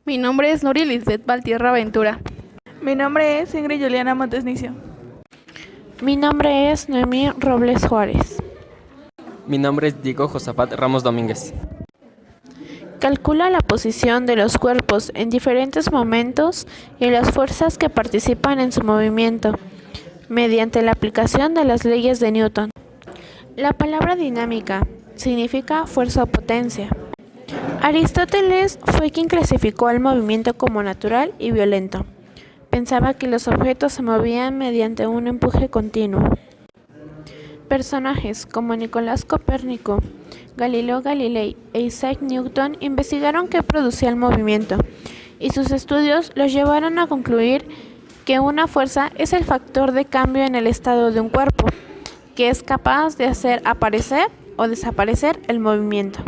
Mi nombre es Nuri Lisbeth Valtierra Ventura. Mi nombre es Ingrid Juliana Montesnicio. Mi nombre es Noemí Robles Juárez. Mi nombre es Diego Josafat Ramos Domínguez. Calcula la posición de los cuerpos en diferentes momentos y las fuerzas que participan en su movimiento, mediante la aplicación de las leyes de Newton. La palabra dinámica significa fuerza o potencia. Aristóteles fue quien clasificó el movimiento como natural y violento. Pensaba que los objetos se movían mediante un empuje continuo. Personajes como Nicolás Copérnico, Galileo Galilei e Isaac Newton investigaron qué producía el movimiento, y sus estudios los llevaron a concluir que una fuerza es el factor de cambio en el estado de un cuerpo, que es capaz de hacer aparecer o desaparecer el movimiento.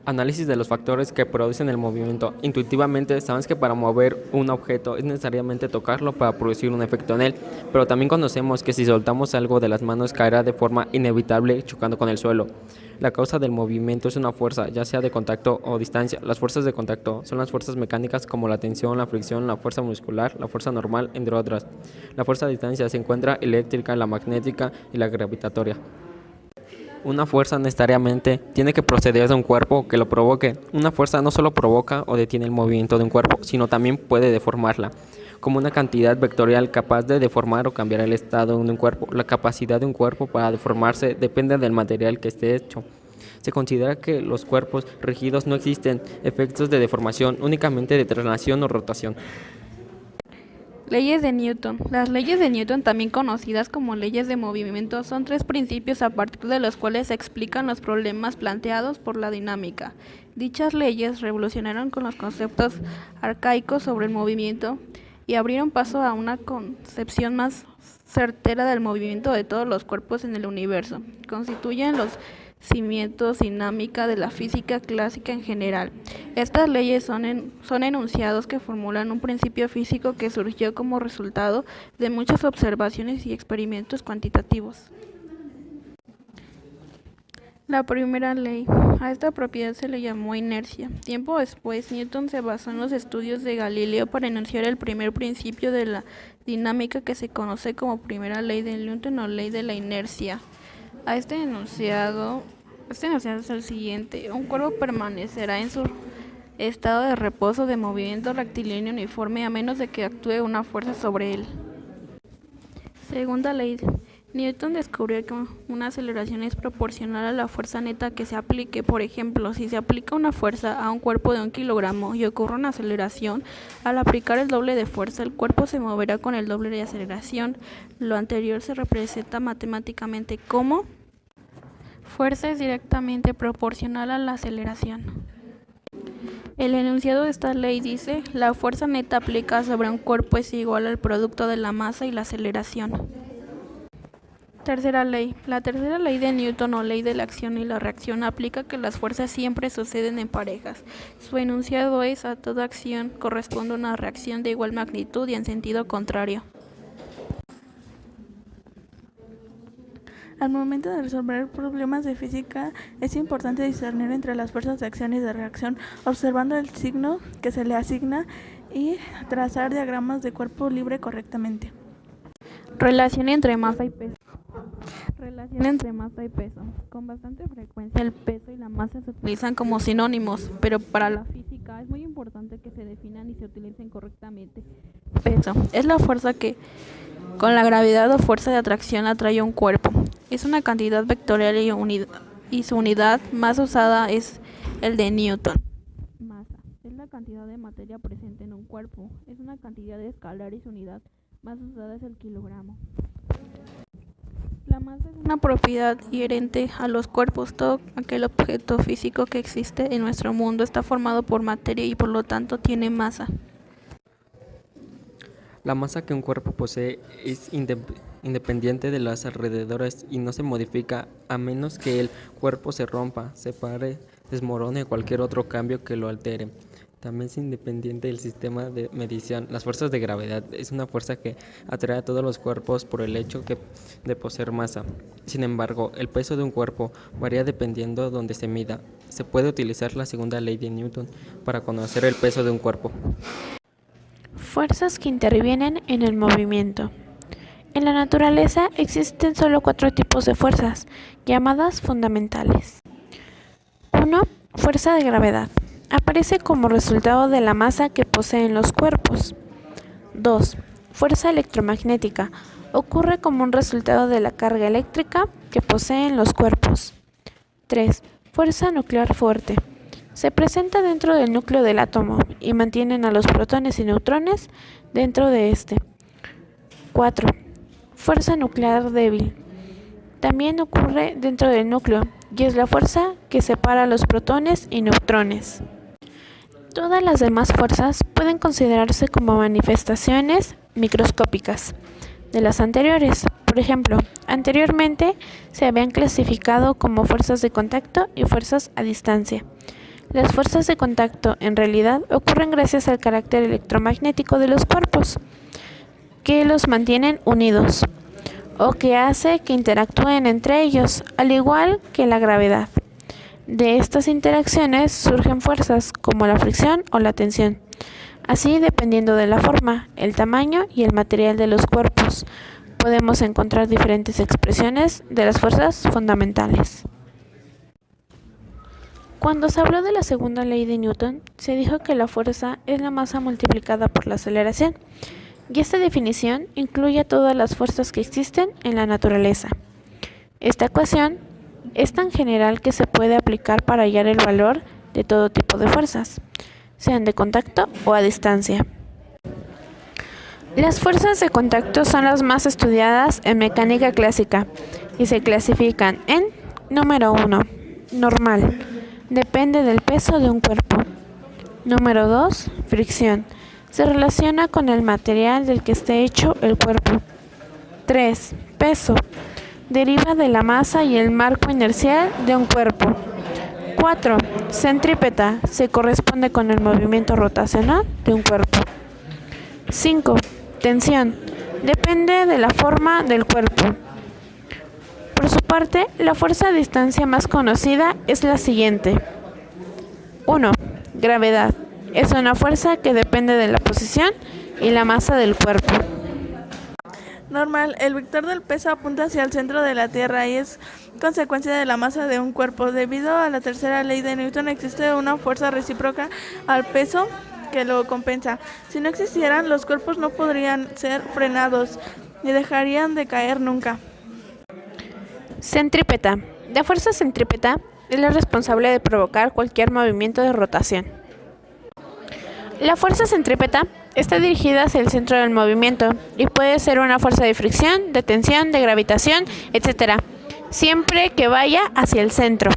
Análisis de los factores que producen el movimiento. Intuitivamente sabemos que para mover un objeto es necesariamente tocarlo para producir un efecto en él, pero también conocemos que si soltamos algo de las manos caerá de forma inevitable chocando con el suelo. La causa del movimiento es una fuerza, ya sea de contacto o distancia. Las fuerzas de contacto son las fuerzas mecánicas como la tensión, la fricción, la fuerza muscular, la fuerza normal, entre otras. La fuerza de distancia se encuentra eléctrica, la magnética y la gravitatoria. Una fuerza necesariamente tiene que proceder de un cuerpo que lo provoque. Una fuerza no solo provoca o detiene el movimiento de un cuerpo, sino también puede deformarla, como una cantidad vectorial capaz de deformar o cambiar el estado de un cuerpo. La capacidad de un cuerpo para deformarse depende del material que esté hecho. Se considera que los cuerpos rígidos no existen efectos de deformación, únicamente de traslación o rotación. Leyes de Newton. Las leyes de Newton, también conocidas como leyes de movimiento, son tres principios a partir de los cuales se explican los problemas planteados por la dinámica. Dichas leyes revolucionaron con los conceptos arcaicos sobre el movimiento y abrieron paso a una concepción más certera del movimiento de todos los cuerpos en el universo. Constituyen los cimientos dinámica de la física clásica en general. Estas leyes son enunciados que formulan un principio físico que surgió como resultado de muchas observaciones y experimentos cuantitativos. La primera ley. A esta propiedad se le llamó inercia. Tiempo después, Newton se basó en los estudios de Galileo para enunciar el primer principio de la dinámica que se conoce como primera ley de Newton o ley de la inercia. Este enunciado es el siguiente: un cuerpo permanecerá en su estado de reposo de movimiento rectilíneo uniforme a menos de que actúe una fuerza sobre él. Segunda ley. Newton descubrió que una aceleración es proporcional a la fuerza neta que se aplique. Por ejemplo, si se aplica una fuerza a un cuerpo de 1 kilogramo y ocurre una aceleración, al aplicar el doble de fuerza, el cuerpo se moverá con el doble de aceleración. Lo anterior se representa matemáticamente como fuerza es directamente proporcional a la aceleración. El enunciado de esta ley dice: la fuerza neta aplicada sobre un cuerpo es igual al producto de la masa y la aceleración. Tercera ley. La tercera ley de Newton o ley de la acción y la reacción aplica que las fuerzas siempre suceden en parejas. Su enunciado es: a toda acción corresponde una reacción de igual magnitud y en sentido contrario. Al momento de resolver problemas de física, es importante discernir entre las fuerzas de acción y de reacción, observando el signo que se le asigna y trazar diagramas de cuerpo libre correctamente. Relación entre masa y peso. Relación entre masa y peso. Con bastante frecuencia el peso y la masa se utilizan como sinónimos, pero para la física es muy importante que se definan y se utilicen correctamente. Peso es la fuerza que con la gravedad o fuerza de atracción atrae un cuerpo. Es una cantidad vectorial y su unidad más usada es el de Newton. Masa es la cantidad de materia presente en un cuerpo. Es una cantidad escalar y su unidad más usada es el kilogramo. La masa es una propiedad inherente a los cuerpos. Todo aquel objeto físico que existe en nuestro mundo está formado por materia y por lo tanto tiene masa. La masa que un cuerpo posee es independiente de las alrededores y no se modifica a menos que el cuerpo se rompa, separe, desmorone o cualquier otro cambio que lo altere. También es independiente del sistema de medición. Las fuerzas de gravedad es una fuerza que atrae a todos los cuerpos por el hecho de poseer masa. Sin embargo, el peso de un cuerpo varía dependiendo donde se mida. Se puede utilizar la segunda ley de Newton para conocer el peso de un cuerpo. Fuerzas que intervienen en el movimiento. En la naturaleza existen solo 4 tipos de fuerzas, llamadas fundamentales. 1. Fuerza de gravedad. Aparece como resultado de la masa que poseen los cuerpos. 2. Fuerza electromagnética. Ocurre como un resultado de la carga eléctrica que poseen los cuerpos. 3. Fuerza nuclear fuerte. Se presenta dentro del núcleo del átomo y mantienen a los protones y neutrones dentro de este. 4. Fuerza nuclear débil. También ocurre dentro del núcleo y es la fuerza que separa los protones y neutrones. Todas las demás fuerzas pueden considerarse como manifestaciones microscópicas de las anteriores. Por ejemplo, anteriormente se habían clasificado como fuerzas de contacto y fuerzas a distancia. Las fuerzas de contacto en realidad ocurren gracias al carácter electromagnético de los cuerpos, que los mantienen unidos o que hace que interactúen entre ellos, al igual que la gravedad. De estas interacciones surgen fuerzas como la fricción o la tensión. Así, dependiendo de la forma, el tamaño y el material de los cuerpos, podemos encontrar diferentes expresiones de las fuerzas fundamentales. Cuando se habló de la segunda ley de Newton, se dijo que la fuerza es la masa multiplicada por la aceleración, y esta definición incluye a todas las fuerzas que existen en la naturaleza. Esta ecuación es tan general que se puede aplicar para hallar el valor de todo tipo de fuerzas, sean de contacto o a distancia. Las fuerzas de contacto son las más estudiadas en mecánica clásica y se clasifican en: número 1, normal, depende del peso de un cuerpo. Número 2, fricción, se relaciona con el material del que esté hecho el cuerpo. 3, peso, deriva de la masa y el marco inercial de un cuerpo. 4. Centrípeta, se corresponde con el movimiento rotacional de un cuerpo. 5. Tensión, depende de la forma del cuerpo. Por su parte, la fuerza a distancia más conocida es la siguiente. 1. Gravedad, es una fuerza que depende de la posición y la masa del cuerpo. Normal, el vector del peso apunta hacia el centro de la Tierra y es consecuencia de la masa de un cuerpo. Debido a la tercera ley de Newton existe una fuerza recíproca al peso que lo compensa. Si no existieran, los cuerpos no podrían ser frenados ni dejarían de caer nunca. Centrípeta. La fuerza centrípeta es la responsable de provocar cualquier movimiento de rotación. La fuerza centrípeta está dirigida hacia el centro del movimiento y puede ser una fuerza de fricción, de tensión, de gravitación, etc., siempre que vaya hacia el centro.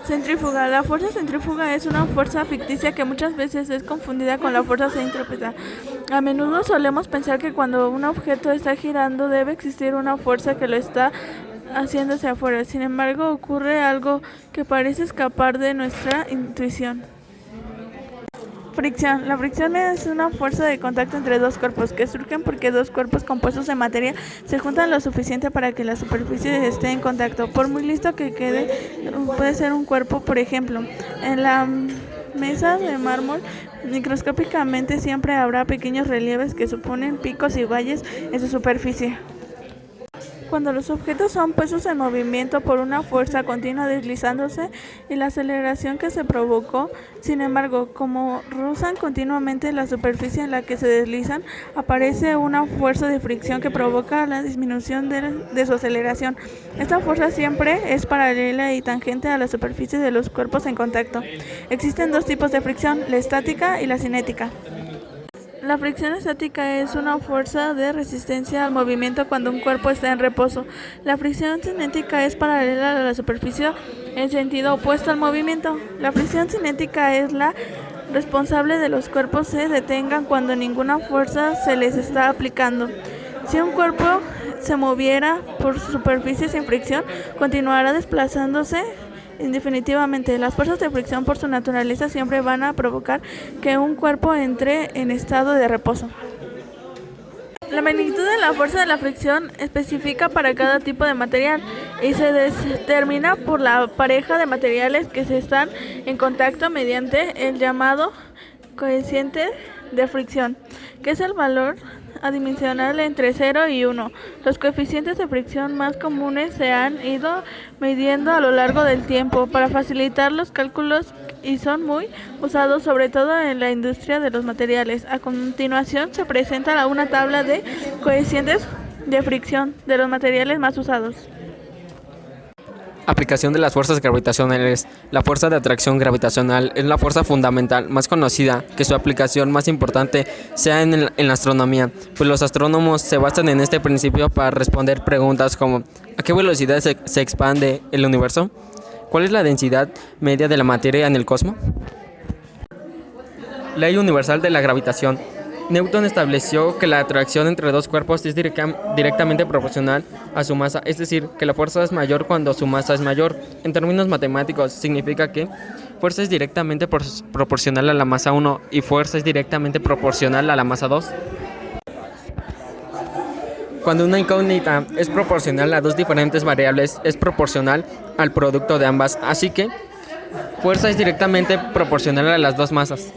Centrífuga. La fuerza centrífuga es una fuerza ficticia que muchas veces es confundida con la fuerza centrípeta. A menudo solemos pensar que cuando un objeto está girando debe existir una fuerza que lo está haciendo hacia afuera. Sin embargo, ocurre algo que parece escapar de nuestra intuición. Fricción. La fricción es una fuerza de contacto entre dos cuerpos que surgen porque dos cuerpos compuestos de materia se juntan lo suficiente para que la superficie esté en contacto. Por muy listo que quede, puede ser un cuerpo, por ejemplo. En la mesa de mármol, microscópicamente siempre habrá pequeños relieves que suponen picos y valles en su superficie. Cuando los objetos son puestos en movimiento por una fuerza continua deslizándose y la aceleración que se provocó, sin embargo, como rozan continuamente la superficie en la que se deslizan, aparece una fuerza de fricción que provoca la disminución de su aceleración. Esta fuerza siempre es paralela y tangente a la superficie de los cuerpos en contacto. Existen dos tipos de fricción, la estática y la cinética. La fricción estática es una fuerza de resistencia al movimiento cuando un cuerpo está en reposo. La fricción cinética es paralela a la superficie en sentido opuesto al movimiento. La fricción cinética es la responsable de los cuerpos se detengan cuando ninguna fuerza se les está aplicando. Si un cuerpo se moviera por superficie sin fricción, continuará desplazándose Indefinitivamente, las fuerzas de fricción por su naturaleza siempre van a provocar que un cuerpo entre en estado de reposo. La magnitud de la fuerza de la fricción específica para cada tipo de material y se determina por la pareja de materiales que se están en contacto mediante el llamado coeficiente de fricción, que es el valor adimensional entre 0 y 1. Los coeficientes de fricción más comunes se han ido midiendo a lo largo del tiempo para facilitar los cálculos y son muy usados sobre todo en la industria de los materiales. A continuación se presenta una tabla de coeficientes de fricción de los materiales más usados. Aplicación de las fuerzas gravitacionales. La fuerza de atracción gravitacional es la fuerza fundamental más conocida, que su aplicación más importante sea en la astronomía, pues los astrónomos se basan en este principio para responder preguntas como ¿a qué velocidad se expande el universo? ¿Cuál es la densidad media de la materia en el cosmos? Ley universal de la gravitación. Newton estableció que la atracción entre dos cuerpos es directamente proporcional a su masa, es decir, que la fuerza es mayor cuando su masa es mayor. En términos matemáticos, significa que fuerza es directamente proporcional a la masa 1 y fuerza es directamente proporcional a la masa 2. Cuando una incógnita es proporcional a dos diferentes variables, es proporcional al producto de ambas, así que fuerza es directamente proporcional a las dos masas.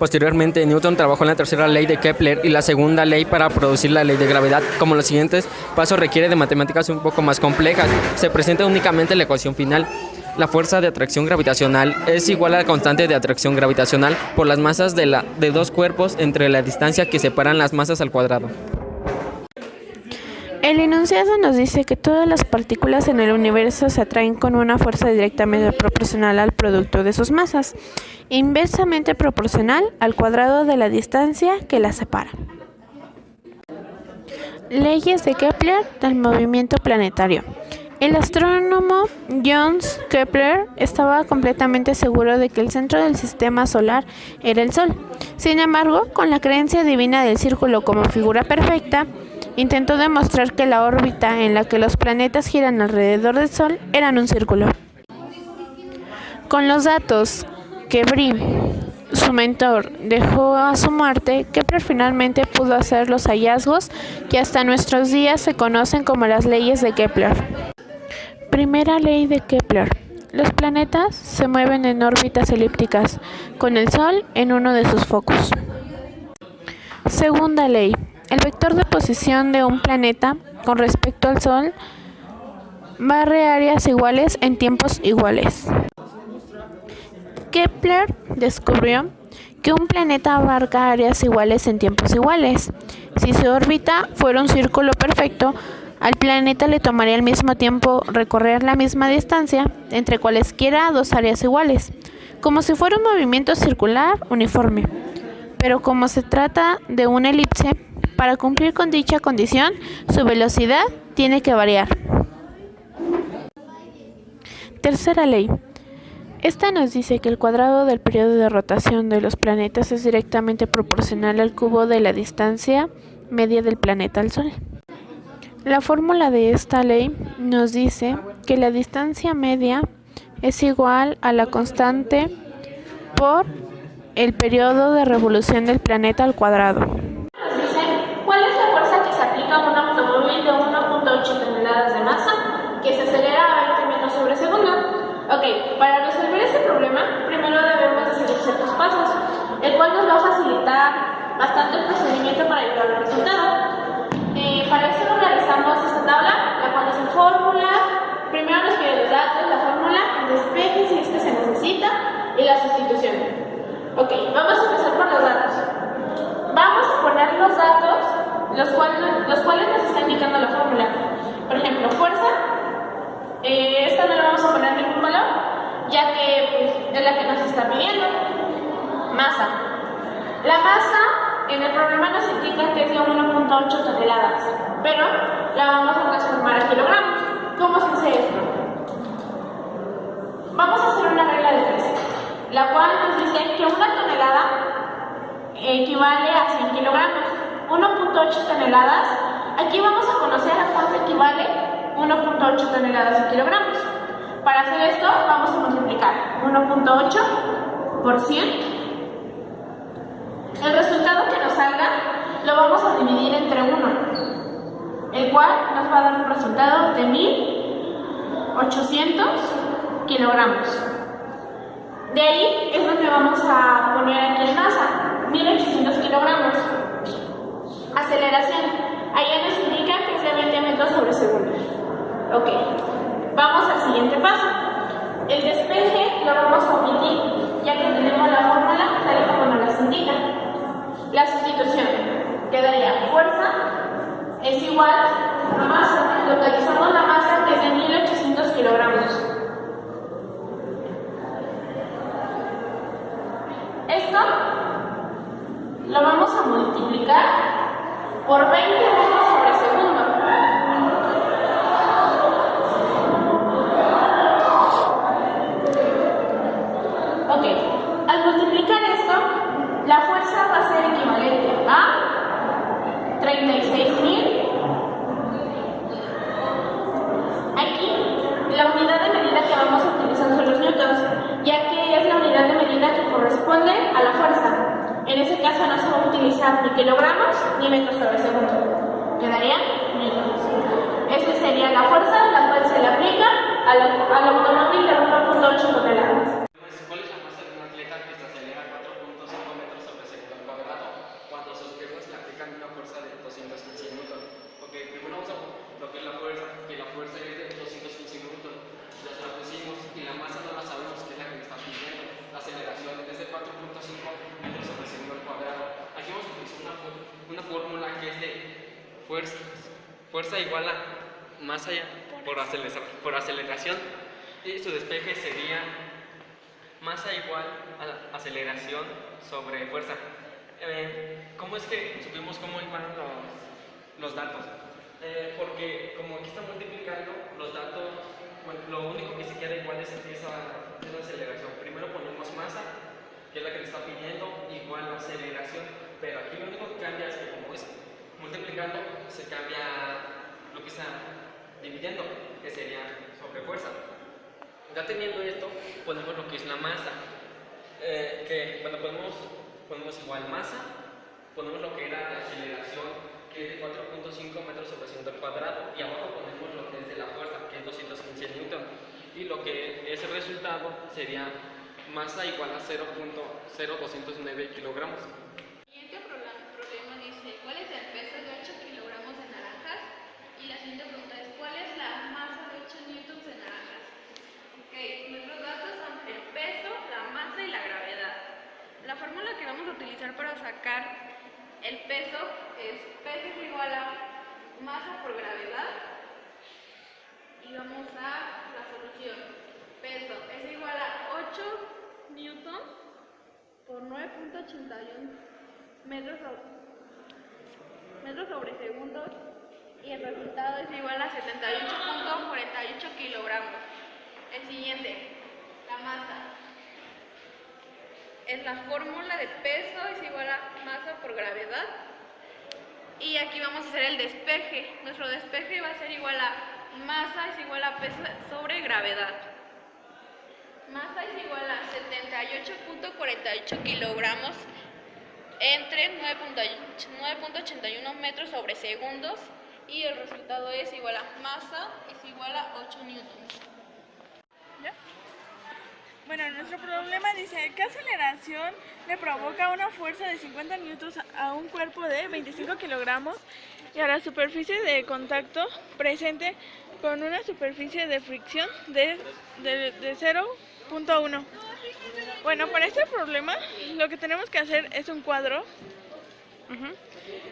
Posteriormente, Newton trabajó en la tercera ley de Kepler y la segunda ley para producir la ley de gravedad. Como los siguientes pasos requiere de matemáticas un poco más complejas, se presenta únicamente la ecuación final. La fuerza de atracción gravitacional es igual a la constante de atracción gravitacional por las masas de dos cuerpos entre la distancia que separan las masas al cuadrado. El enunciado nos dice que todas las partículas en el universo se atraen con una fuerza directamente proporcional al producto de sus masas, inversamente proporcional al cuadrado de la distancia que las separa. Leyes de Kepler del movimiento planetario. El astrónomo Johannes Kepler estaba completamente seguro de que el centro del sistema solar era el Sol. Sin embargo, con la creencia divina del círculo como figura perfecta, intentó demostrar que la órbita en la que los planetas giran alrededor del Sol eran un círculo. Con los datos que Brie, su mentor, dejó a su muerte, Kepler finalmente pudo hacer los hallazgos que hasta nuestros días se conocen como las leyes de Kepler. Primera ley de Kepler. Los planetas se mueven en órbitas elípticas, con el Sol en uno de sus focos. Segunda ley. El vector de posición de un planeta con respecto al Sol barre áreas iguales en tiempos iguales. Kepler descubrió que un planeta abarca áreas iguales en tiempos iguales. Si su órbita fuera un círculo perfecto, al planeta le tomaría al mismo tiempo recorrer la misma distancia entre cualesquiera dos áreas iguales, como si fuera un movimiento circular uniforme. Pero como se trata de una elipse, para cumplir con dicha condición, su velocidad tiene que variar. Tercera ley. Esta nos dice que el cuadrado del periodo de rotación de los planetas es directamente proporcional al cubo de la distancia media del planeta al Sol. La fórmula de esta ley nos dice que la distancia media es igual a la constante por el periodo de revolución del planeta al cuadrado. ¿Cuál es la fuerza que se aplica a un automóvil de 1.8 toneladas de masa que se acelera a 20 metros sobre segundo? Ok, para resolver este problema, primero debemos de seguir ciertos pasos, el cual nos va a facilitar bastante el procedimiento para llegar al resultado. Para eso realizamos esta tabla, la cual es la fórmula. Primero nos pide los datos, la fórmula, el despeje si es que se necesita y la sustitución. Ok, vamos a empezar por los datos. Vamos a poner los datos, los cuales nos está indicando la fórmula. Por ejemplo, fuerza. Esta no le vamos a poner ningún valor, ya que es la que nos está pidiendo. Masa. La masa en el problema nos indica que es de 1.8 toneladas, pero la vamos a transformar a kilogramos. ¿Cómo se hace esto? Vamos a hacer una regla de 3, la cual nos dice que una tonelada equivale a 100 kilogramos. 1.8 toneladas, aquí vamos a conocer a cuánto equivale 1.8 toneladas en kilogramos. Para hacer esto vamos a multiplicar 1.8 por 100. El resultado que nos salga lo vamos a dividir entre 1, el cual nos va a dar un resultado de 1800 kilogramos. De ahí es donde vamos a poner aquí en masa, 1800 kilogramos. Aceleración, allá nos indica que es de 20 metros sobre segundo. Ok, vamos al siguiente paso. El despeje lo vamos a omitir, ya que tenemos la fórmula tal y como nos las indica. La sustitución quedaría fuerza es igual a masa, localizamos la masa que es de 1800 kilogramos. Esto lo vamos a multiplicar por 20 metros sobre segundo. Ok, al multiplicar esto, la fuerza va a ser equivalente a 36.000. Aquí, la unidad de medida que vamos a utilizar son los newtons, ya que es la unidad de medida que corresponde a la fuerza. En ese caso no se va a utilizar ni kilogramos ni metros sobre segundo. Quedaría newtons. Esa sería la fuerza, la cual se le aplica al automóvil de 1.8 toneladas. ¿Cuál es la masa de un atleta que se acelera 4.5 metros sobre segundo al cuadrado cuando sus piernas le aplican una fuerza de 215 newton? Ok, primero vamos a lo que es la fuerza, que la fuerza es de 215 newton. Ya la pusimos y la masa no la sabemos, que es la que me está pidiendo. La aceleración es de 4.5 metros sobre segundo al cuadrado. Aquí vamos a utilizar una fórmula que es de fuerza igual a masa por aceleración, y su despeje sería masa igual a aceleración sobre fuerza. ¿Cómo es que supimos cómo iban los datos? Porque como aquí está multiplicando los datos, bueno, lo único que se queda igual es esa aceleración. Primero ponemos masa, que es la que le está pidiendo, igual a aceleración, pero aquí lo único que cambia es que como es multiplicando, se cambia lo que está dividiendo, que sería sobre fuerza. Ya teniendo esto, ponemos lo que es la masa, que bueno, ponemos igual masa, ponemos lo que era la aceleración, que es de 4.5 metros sobre segundo al cuadrado, y abajo ponemos lo que es de la fuerza, que es 215 newton, y lo que es el resultado sería masa igual a 0.0209 kilogramos. Siguiente problema dice, ¿cuál es el peso de 8 kilogramos de naranjas? Y la siguiente pregunta es, ¿cuál es la masa de 8 newtons de naranjas? Ok, nuestros datos son el peso, la masa y la gravedad. La fórmula que vamos a utilizar para sacar el peso es igual a masa por gravedad. Y vamos a la solución. Peso es igual a 8 newtons por 9.81 metros sobre segundos, y el resultado es igual a 78.48 kilogramos. El siguiente, la masa. Es la fórmula de peso, es igual a masa por gravedad. Y aquí vamos a hacer el despeje. Nuestro despeje va a ser igual a masa es igual a peso sobre gravedad. Masa es igual a 78.48 kilogramos entre 9.81 metros sobre segundos, y el resultado es igual a masa es igual a 8 newtons. ¿Ya? Bueno, nuestro problema dice, ¿qué aceleración le provoca una fuerza de 50 newtons a un cuerpo de 25 kilogramos y a la superficie de contacto presente con una superficie de fricción de 0.1? Bueno, para este problema lo que tenemos que hacer es un cuadro.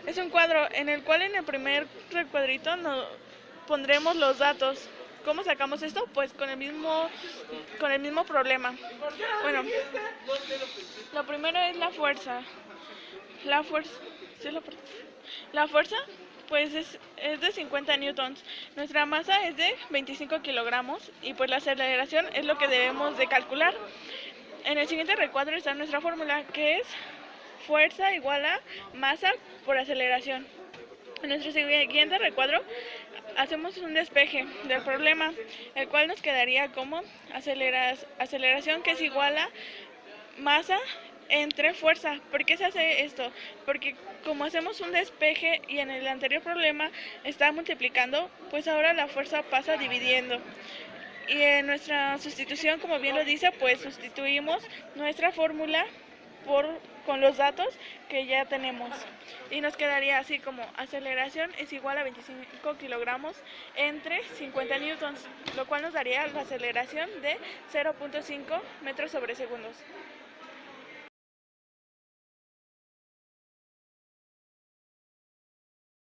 Es un cuadro en el cual en el primer recuadrito pondremos los datos. ¿Cómo sacamos esto? Pues con el mismo problema. Bueno, lo primero es la fuerza. La fuerza pues es de 50 newtons. Nuestra masa es de 25 kilogramos y pues la aceleración es lo que debemos de calcular. En el siguiente recuadro está nuestra fórmula, que es fuerza igual a masa por aceleración. En nuestro siguiente recuadro hacemos un despeje del problema, el cual nos quedaría como aceleración, que es igual a masa entre fuerza. ¿Por qué se hace esto? Porque como hacemos un despeje y en el anterior problema está multiplicando, pues ahora la fuerza pasa dividiendo. Y en nuestra sustitución, como bien lo dice, pues sustituimos nuestra fórmula con los datos que ya tenemos. Y nos quedaría así como aceleración es igual a 25 kilogramos entre 50 newtons, lo cual nos daría la aceleración de 0.5 metros sobre segundos.